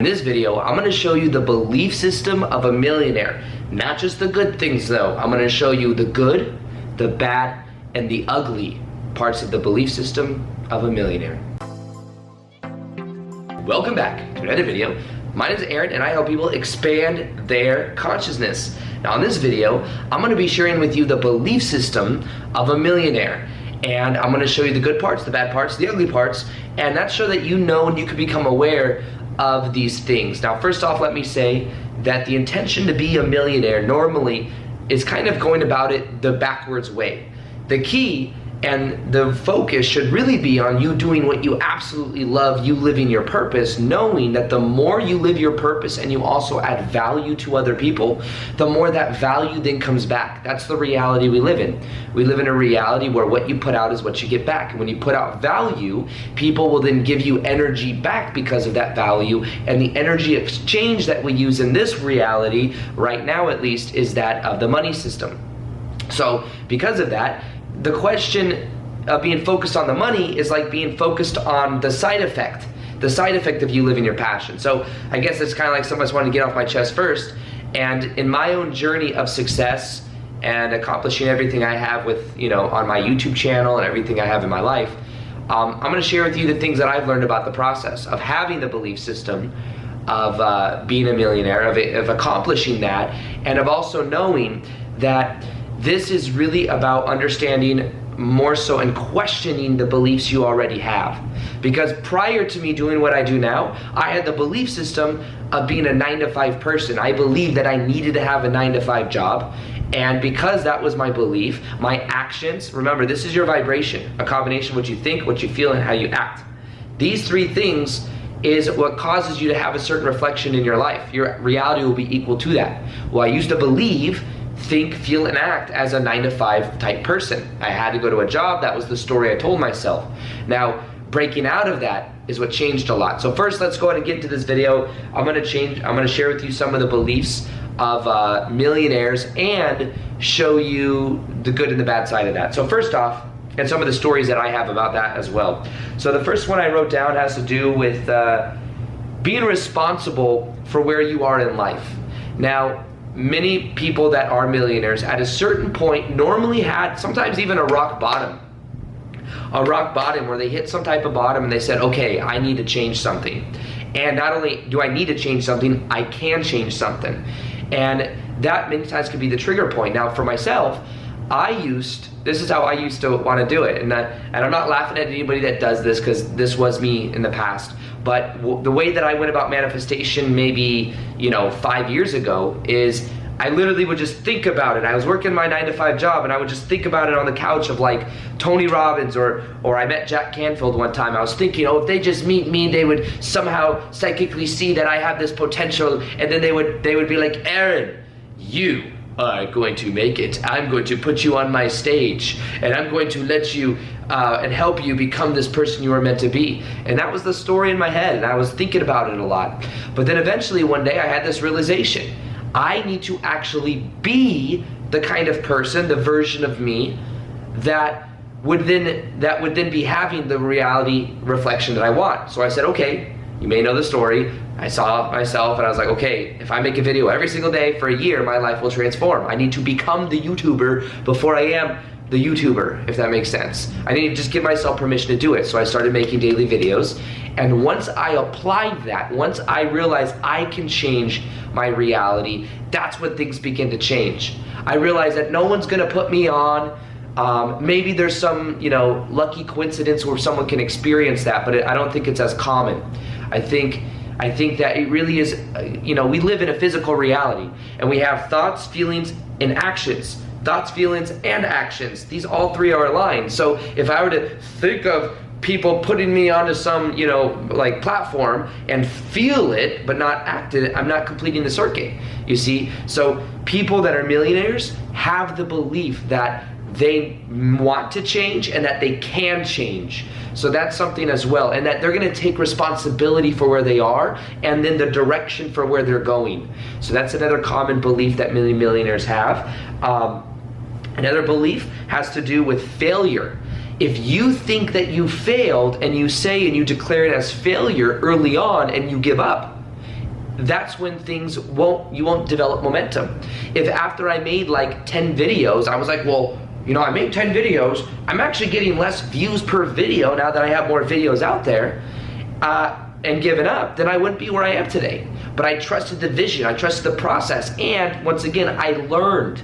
In this video, I'm going to show you the belief system of a millionaire. Not just the good things though. I'm going to show you the good, the bad, and the ugly parts of the belief system of a millionaire. Welcome back to another video. My name is Aaron and I help people expand their consciousness. Now in this video, I'm going to be sharing with you the belief system of a millionaire. And I'm going to show you the good parts, the bad parts, the ugly parts, and that's so that you know and you can become aware of these things. Now, first off, let me say that the intention to be a millionaire normally is kind of going about it the backwards way. The key and the focus should really be on you doing what you absolutely love, you living your purpose, knowing that the more you live your purpose and you also add value to other people, the more that value then comes back. That's the reality we live in. We live in a reality where what you put out is what you get back. And when you put out value, people will then give you energy back because of that value. And the energy exchange that we use in this reality, right now at least, is that of the money system. So because of that, the question of being focused on the money is like being focused on the side effect of you living your passion. So I guess it's kind of like somebody's wanting to get off my chest first. And in my own journey of success and accomplishing everything I have with, on my YouTube channel and everything I have in my life, I'm going to share with you the things that I've learned about the process of having the belief system of being a millionaire, of accomplishing that, and of also knowing that this is really about understanding more so and questioning the beliefs you already have. Because prior to me doing what I do now, I had the belief system of being a 9-to-5 person. I believed that I needed to have a 9-to-5 job. And because that was my belief, my actions, remember this is your vibration, a combination of what you think, what you feel, and how you act. These three things is what causes you to have a certain reflection in your life. Your reality will be equal to that. Well, I used to believe, think, feel, and act as a 9-to-5 type person. I had to go to a job. That was the story I told myself. Now, breaking out of that is what changed a lot. So first, let's go ahead and get into this video. I'm going to share with you some of the beliefs of millionaires and show you the good and the bad side of that. So first off, and some of the stories that I have about that as well. So the first one I wrote down has to do with being responsible for where you are in life. Now, many people that are millionaires at a certain point normally had sometimes even a rock bottom where they hit some type of bottom and they said, okay, I need to change something. And not only do I need to change something, I can change something. And that many times could be the trigger point. Now for myself, this is how I used to want to do it. And I'm not laughing at anybody that does this because this was me in the past. But the way that I went about manifestation maybe, 5 years ago is I literally would just think about it. I was working my 9-to-5 job and I would just think about it on the couch of like Tony Robbins or I met Jack Canfield one time. I was thinking, if they just meet me, they would somehow psychically see that I have this potential, and then they would be like, Aaron, you are going to make it. I'm going to put you on my stage and I'm going to let you and help you become this person you are meant to be. And that was the story in my head, and I was thinking about it a lot. But then eventually one day I had this realization. I need to actually be the kind of person, the version of me that would then be having the reality reflection that I want. So I said, okay, you may know the story. I saw myself and I was like, okay, if I make a video every single day for a year, my life will transform. I need to become the YouTuber before I am the YouTuber, if that makes sense. I need to just give myself permission to do it. So I started making daily videos. And once I applied that, once I realized I can change my reality, that's when things begin to change. I realized that no one's gonna put me on. Maybe there's some, lucky coincidence where someone can experience that, but I don't think it's as common. I think that it really is, we live in a physical reality and we have thoughts, feelings, and actions. Thoughts, feelings, and actions. These all three are aligned. So if I were to think of people putting me onto some, platform and feel it, but not act it, I'm not completing the circuit, you see? So people that are millionaires have the belief that they want to change and that they can change. So that's something as well, and that they're gonna take responsibility for where they are and then the direction for where they're going. So that's another common belief that many millionaires have. Another belief has to do with failure. If you think that you failed and you say and you declare it as failure early on and you give up, that's when you won't develop momentum. If after I made like 10 videos, I was like, well, I made 10 videos, I'm actually getting less views per video now that I have more videos out there, and given up, then I wouldn't be where I am today. But I trusted the vision, I trusted the process, and once again, I learned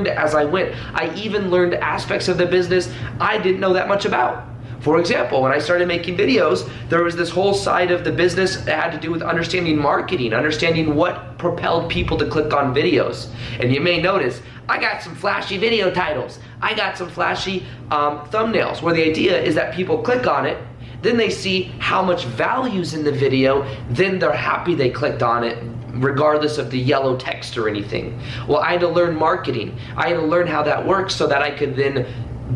as I went. I even learned aspects of the business I didn't know that much about. For example, when I started making videos, there was this whole side of the business that had to do with understanding marketing, understanding what propelled people to click on videos. And you may notice, I got some flashy video titles. I got some flashy thumbnails, where the idea is that people click on it, then they see how much value's in the video, then they're happy they clicked on it, regardless of the yellow text or anything. Well, I had to learn marketing. I had to learn how that works so that I could then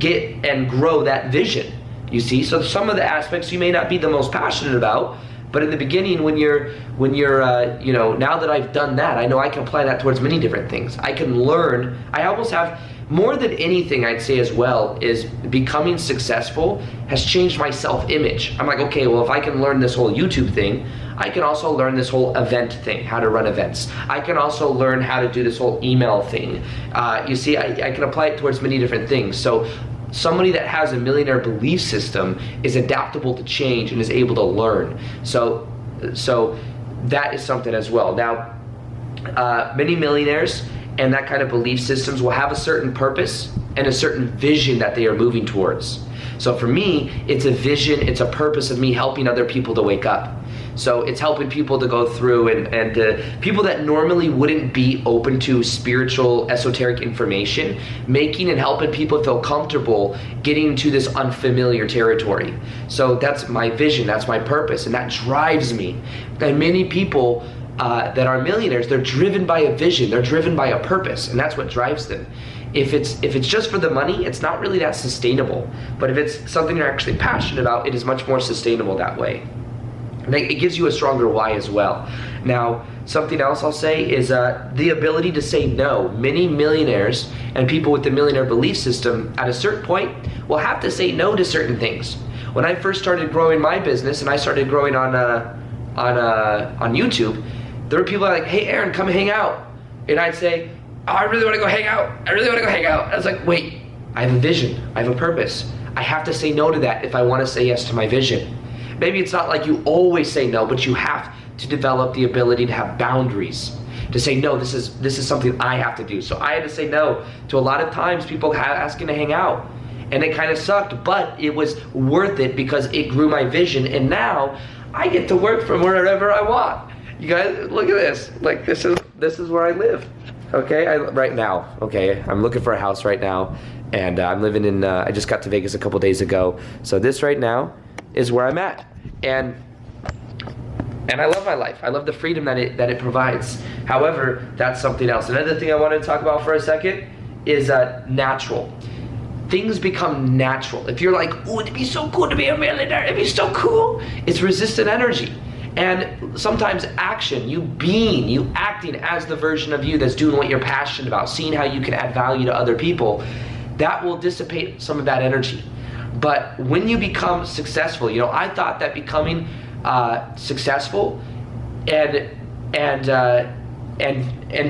get and grow that vision. You see, so some of the aspects you may not be the most passionate about, but in the beginning, when you're now that I've done that, I know I can apply that towards many different things. I can learn. I almost have, more than anything I'd say as well, is becoming successful has changed my self-image. I'm like, okay, well, if I can learn this whole YouTube thing, I can also learn this whole event thing, how to run events. I can also learn how to do this whole email thing. You see, I can apply it towards many different things. So somebody that has a millionaire belief system is adaptable to change and is able to learn. So that is something as well. Now, many millionaires and that kind of belief systems will have a certain purpose and a certain vision that they are moving towards. So for me, it's a vision, it's a purpose of me helping other people to wake up. So it's helping people to go through and people that normally wouldn't be open to spiritual, esoteric information, making and helping people feel comfortable getting to this unfamiliar territory. So that's my vision, that's my purpose, and that drives me. And many people that are millionaires, they're driven by a vision, they're driven by a purpose, and that's what drives them. If it's just for the money, it's not really that sustainable. But if it's something you're actually passionate about, it is much more sustainable that way. And it gives you a stronger why as well. Now, something else I'll say is the ability to say no. Many millionaires and people with the millionaire belief system at a certain point will have to say no to certain things. When I first started growing my business and I started growing on YouTube, there were people like, hey Aaron, come hang out. And I'd say, oh, I really want to go hang out. I really want to go hang out. I was like, wait, I have a vision. I have a purpose. I have to say no to that if I want to say yes to my vision. Maybe it's not like you always say no, but you have to develop the ability to have boundaries. To say, no, this is something I have to do. So I had to say no to a lot of times people asking to hang out. And it kind of sucked, but it was worth it because it grew my vision. And now I get to work from wherever I want. You guys, look at this. Like, this is where I live. Okay, right now, okay, I'm looking for a house right now, and I'm living in, I just got to Vegas a couple days ago, so this right now is where I'm at, and I love my life. I love the freedom that it provides. However, that's something else. Another thing I wanted to talk about for a second is natural. Things become natural. If you're like, oh, it'd be so cool to be a millionaire, it'd be so cool, it's resistant energy. And sometimes action, you acting as the version of you that's doing what you're passionate about, seeing how you can add value to other people, that will dissipate some of that energy. But when you become successful, I thought that becoming successful and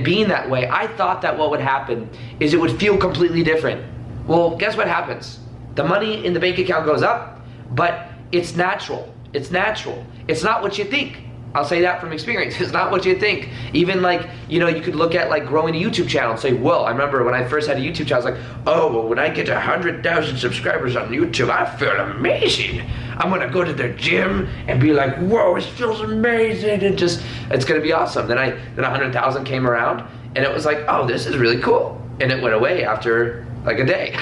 being that way, I thought that what would happen is it would feel completely different. Well, guess what happens? The money in the bank account goes up, but it's natural. It's natural. It's not what you think. I'll say that from experience. It's not what you think. Even like, you could look at like growing a YouTube channel and say, well, I remember when I first had a YouTube channel, I was like, oh, well, when I get to 100,000 subscribers on YouTube, I feel amazing. I'm going to go to the gym and be like, whoa, it feels amazing. And just, it's going to be awesome. Then 100,000 came around and it was like, oh, this is really cool. And it went away after like a day.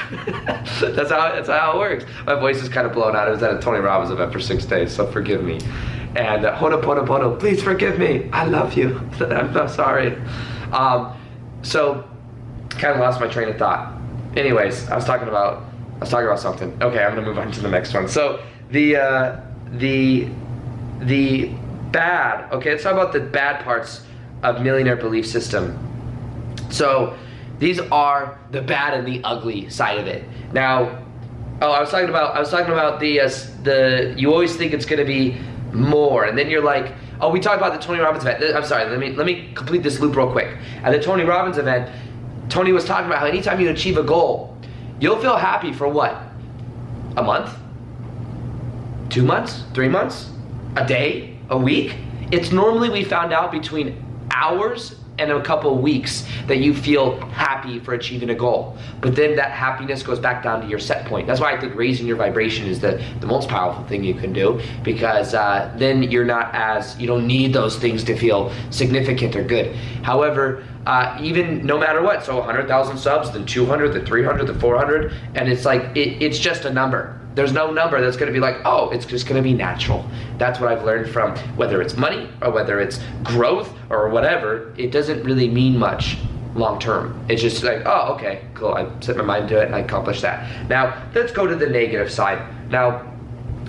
That's how it works. My voice is kind of blown out. I was at a Tony Robbins event for 6 days, so forgive me. And Ho'oponopono, please forgive me. I love you. I'm so sorry. So kind of lost my train of thought. Anyways, I was talking about something. Okay, I'm gonna move on to the next one. So the bad. Okay, let's talk about the bad parts of millionaire belief system. So these are the bad and the ugly side of it. Now, I was talking about the you always think it's gonna be more, and then you're like, Oh, we talked about the Tony Robbins event. I'm sorry, let me complete this loop real quick. At the Tony Robbins event, Tony was talking about how anytime you achieve a goal, you'll feel happy for what? A month? 2 months? 3 months? A day? A week? It's normally, we found out, between hours and a couple of weeks that you feel happy for achieving a goal. But then that happiness goes back down to your set point. That's why I think raising your vibration is the most powerful thing you can do, because then you don't need those things to feel significant or good. However, even no matter what, so 100,000 subs, then 200, then 300, then 400, and it's like, it's just a number. There's no number that's gonna be like, oh, it's just gonna be natural. That's what I've learned from, whether it's money or whether it's growth or whatever, it doesn't really mean much long term. It's just like, oh, okay, cool, I set my mind to it and I accomplished that. Now, let's go to the negative side. Now,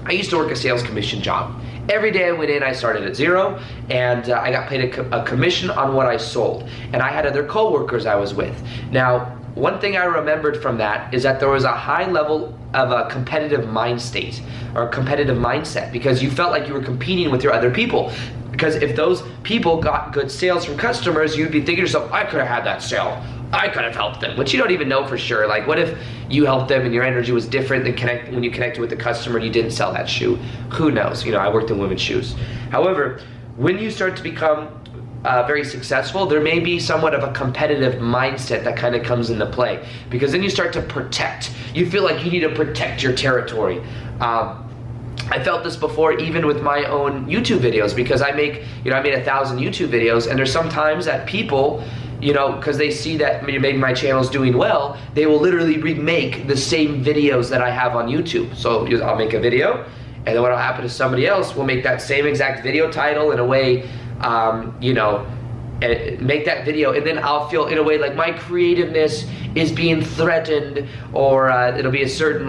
I used to work a sales commission job. Every day I went in, I started at zero, and I got paid a commission on what I sold. And I had other coworkers I was with. Now, one thing I remembered from that is that there was a high level of a competitive mind state, or a competitive mindset, because you felt like you were competing with your other people. Because if those people got good sales from customers, you'd be thinking to yourself, I could have had that sale. I could have helped them, which you don't even know for sure. Like, what if you helped them and your energy was different than when you connected with the customer and you didn't sell that shoe? Who knows? You know, I worked in women's shoes. However, when you start to become very successful, there may be somewhat of a competitive mindset that kind of comes into play, because then you start to protect. You feel like you need to protect your territory. I felt this before even with my own YouTube videos, because I made 1,000 YouTube videos, and there's sometimes that people, because they see that maybe my channel's doing well, they will literally remake the same videos that I have on YouTube. So I'll make a video, and then what'll happen is somebody else will make that same exact video title in a way, make that video, and then I'll feel in a way like my creativeness is being threatened, or it'll be a certain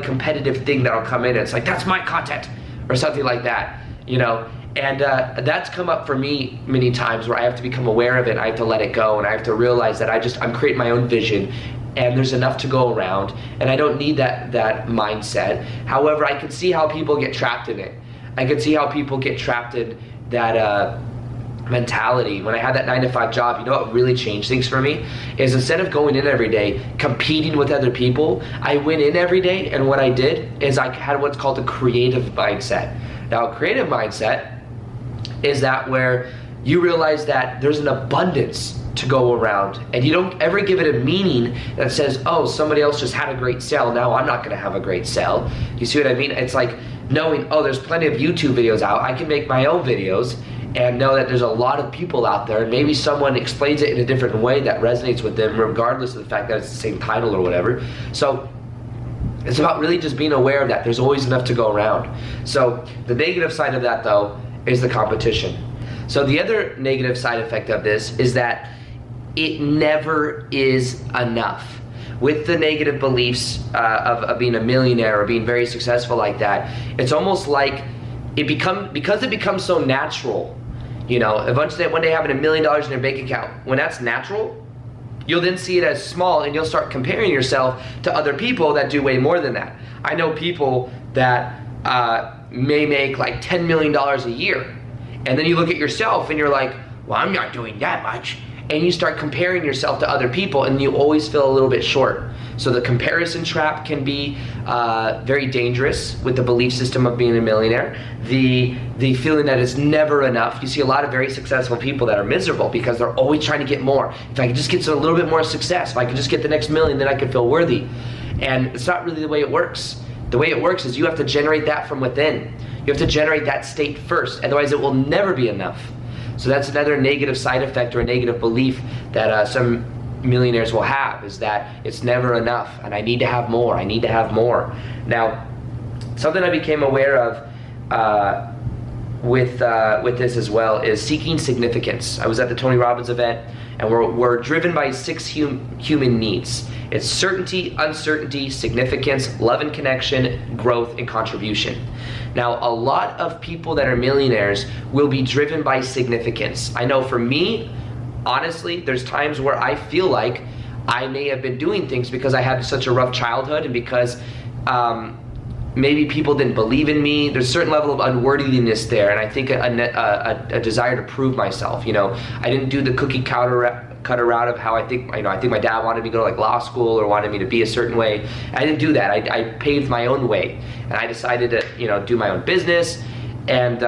competitive thing that'll come in. It's like, that's my content, or something like that, And that's come up for me many times, where I have to become aware of it. I have to let it go, and I have to realize that I'm creating my own vision, and there's enough to go around, and I don't need that mindset. However, I can see how people get trapped in it. I can see how people get trapped in that mentality. When I had that 9-to-5 job, you know what really changed things for me? Is instead of going in every day competing with other people, I went in every day, and what I did is I had what's called a creative mindset. Now, a creative mindset is that where you realize that there's an abundance to go around, and you don't ever give it a meaning that says, oh, somebody else just had a great sale, now I'm not gonna have a great sale. You see what I mean? It's like knowing, oh, there's plenty of YouTube videos out, I can make my own videos, and know that there's a lot of people out there, and maybe someone explains it in a different way that resonates with them, regardless of the fact that it's the same title or whatever. So it's about really just being aware of that. There's always enough to go around. So the negative side of that, though, is the competition. So the other negative side effect of this is that it never is enough. With the negative beliefs of being a millionaire or being very successful like that, it's almost like because it becomes so natural. Eventually one day having $1 million in your bank account, when that's natural, you'll then see it as small, and you'll start comparing yourself to other people that do way more than that. I know people that may make like $10 million a year, and then you look at yourself and you're like, well, I'm not doing that much. And you start comparing yourself to other people, and you always feel a little bit short. So the comparison trap can be very dangerous with the belief system of being a millionaire. The feeling that it's never enough. You see a lot of very successful people that are miserable because they're always trying to get more. If I could just get to a little bit more success, if I could just get the next million, then I could feel worthy. And it's not really the way it works. The way it works is you have to generate that from within. You have to generate that state first, otherwise it will never be enough. So that's another negative side effect, or a negative belief that some millionaires will have, is that it's never enough, and I need to have more, I need to have more. Now, something I became aware of with this as well is seeking significance. I was at the Tony Robbins event, and we're driven by 6 human needs. It's certainty, uncertainty, significance, love and connection, growth, and contribution. Now, a lot of people that are millionaires will be driven by significance. I know for me, honestly, there's times where I feel like I may have been doing things because I had such a rough childhood, and because maybe people didn't believe in me. There's a certain level of unworthiness there, and I think a desire to prove myself. I didn't do the cookie cutter route of how I think my dad wanted me to go to like law school or wanted me to be a certain way. I didn't do that. I paved my own way, and I decided to do my own business, and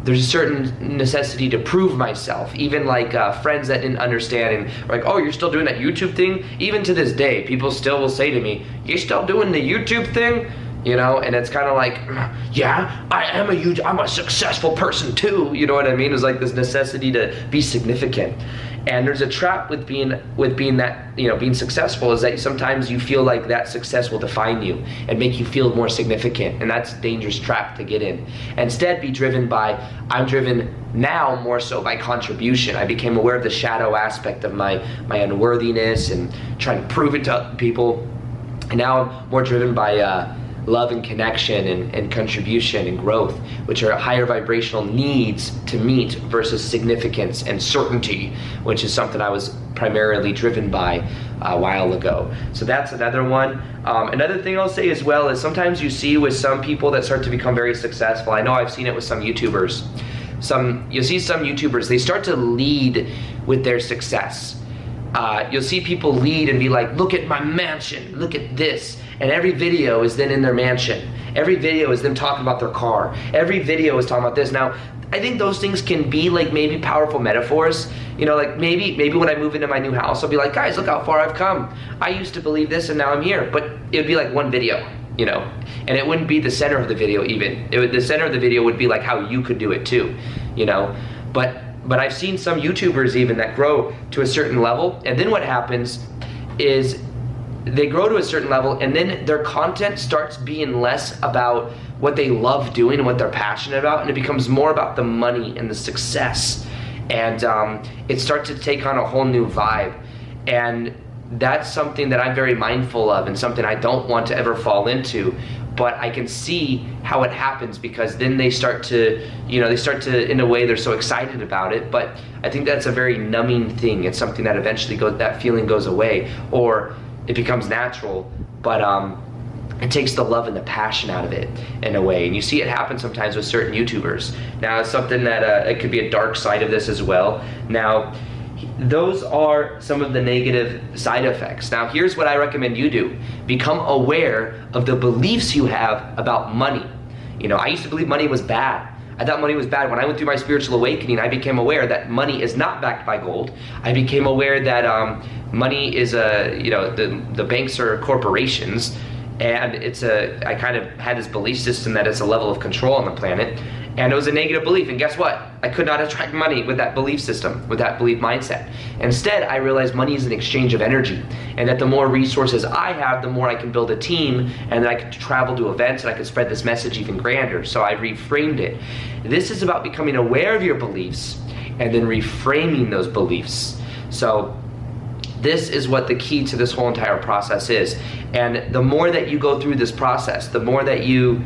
there's a certain necessity to prove myself. Even like friends that didn't understand and were like, oh, you're still doing that YouTube thing? Even to this day, people still will say to me, you're still doing the YouTube thing? And it's kind of like, yeah, I'm a successful person too. You know what I mean? It's like this necessity to be significant. And there's a trap with being that, being successful, is that sometimes you feel like that success will define you and make you feel more significant. And that's a dangerous trap to get in. Instead, be driven by, I'm driven now more so by contribution. I became aware of the shadow aspect of my unworthiness and trying to prove it to other people. And now I'm more driven by love and connection and contribution and growth, which are higher vibrational needs to meet, versus significance and certainty, which is something I was primarily driven by a while ago. So that's another one. Another thing I'll say as well is sometimes you see with some people that start to become very successful, I know I've seen it with some YouTubers, you'll see some YouTubers, they start to lead with their success. You'll see people lead and be like, look at my mansion, look at this. And every video is then in their mansion. Every video is them talking about their car. Every video is talking about this. Now, I think those things can be like maybe powerful metaphors. Like maybe when I move into my new house, I'll be like, guys, look how far I've come. I used to believe this and now I'm here. But it would be like one video, and it wouldn't be the center of the video even. The center of the video would be like how you could do it too, But I've seen some YouTubers even that grow to a certain level, and then what happens is they grow to a certain level, and then their content starts being less about what they love doing and what they're passionate about, and it becomes more about the money and the success, and it starts to take on a whole new vibe. And that's something that I'm very mindful of, and something I don't want to ever fall into. But I can see how it happens, because then they start to, in a way, they're so excited about it. But I think that's a very numbing thing. It's something that eventually that feeling goes away, or it becomes natural, but it takes the love and the passion out of it in a way. And you see it happen sometimes with certain YouTubers. Now, it's something that it could be a dark side of this as well. Now, those are some of the negative side effects. Now, here's what I recommend you do. Become aware of the beliefs you have about money. I used to believe money was bad. I thought money was bad. When I went through my spiritual awakening, I became aware that money is not backed by gold. I became aware that money is the banks are corporations, and I kind of had this belief system that it's a level of control on the planet, and it was a negative belief. And guess what? I could not attract money with that belief system, with that belief mindset. Instead, I realized money is an exchange of energy, and that the more resources I have, the more I can build a team, and that I could travel to events, and I could spread this message even grander. So I reframed it. This is about becoming aware of your beliefs and then reframing those beliefs. So this is what the key to this whole entire process is. And the more that you go through this process, the more that you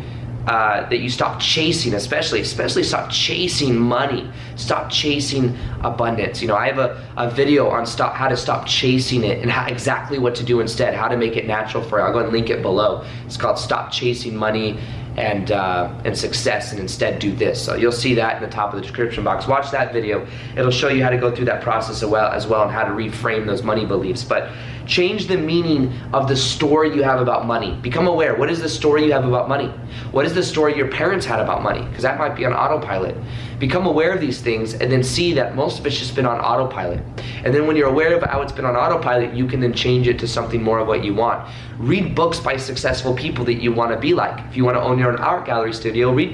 stop chasing, especially stop chasing money, stop chasing abundance. I have a video on how to stop chasing it and exactly what to do instead, how to make it natural for you. I'll go and link it below. It's called Stop Chasing Money and Success, and instead do this. So you'll see that in the top of the description box. Watch that video. It'll show you how to go through that process as well and how to reframe those money beliefs. But change the meaning of the story you have about money. Become aware. What is the story you have about money? What is the story your parents had about money? Because that might be on autopilot. Become aware of these things, and then see that most of it's just been on autopilot. And then when you're aware of how it's been on autopilot, you can then change it to something more of what you want. Read books by successful people that you want to be like. If you want to own your own art gallery studio, read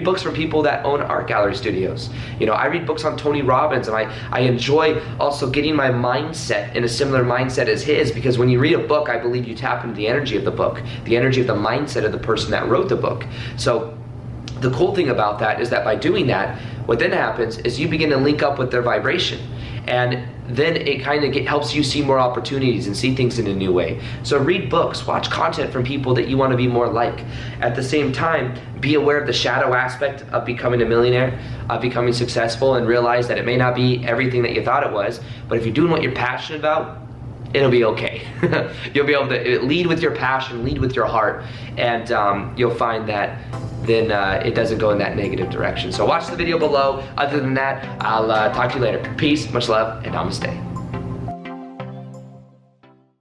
books from people that own art gallery studios. I read books on Tony Robbins, and I enjoy also getting my mindset in a similar mindset as his, because when you read a book, I believe you tap into the energy of the book, the energy of the mindset of the person that wrote the book. So the cool thing about that is that by doing that, what then happens is you begin to link up with their vibration, and then it kind of helps you see more opportunities and see things in a new way. So read books, watch content from people that you want to be more like. At the same time, be aware of the shadow aspect of becoming a millionaire, of becoming successful, and realize that it may not be everything that you thought it was, but if you're doing what you're passionate about, it'll be okay. You'll be able to lead with your passion, lead with your heart, and you'll find that then it doesn't go in that negative direction. So watch the video below. Other than that, I'll talk to you later. Peace, much love, and namaste.